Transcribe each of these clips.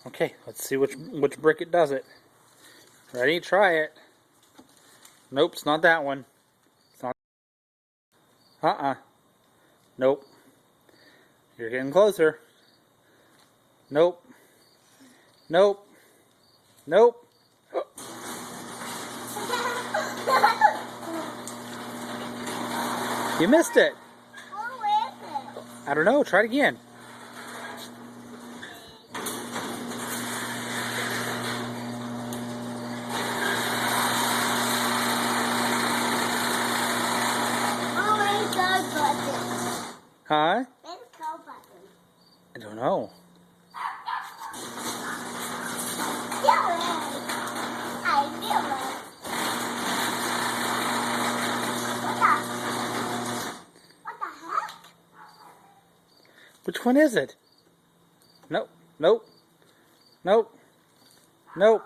Okay, let's see which brick it does it. Ready? Try it. Nope, it's not that one. It's not. Nope. You're getting closer. Nope. Nope. Nope. You missed it. What is it? I don't know. Try it again. Where's the button? Huh? Where's the call button? I don't know. Do it. I do it. What the heck? Which one is it? Nope. Nope. Nope. Nope.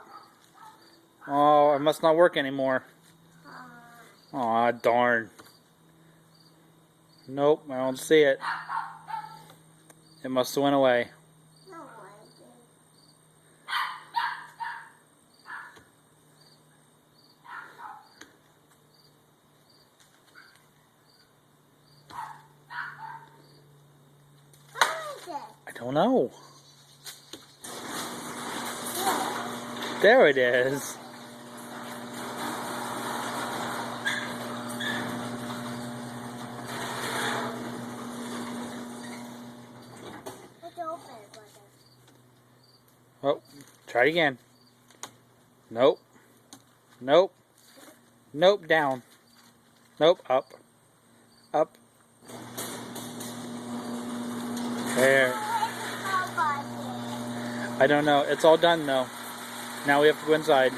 Oh, it must not work anymore. Aw, darn. Nope, I don't see it. It must have went away. No, I didn't. Where is it? I don't know. There it is. Let's open it, brother. Oh, try it again. Nope. Nope. Nope, down. Nope, up. Up. There. Where's the call button? I don't know. It's all done though. Now we have to go inside.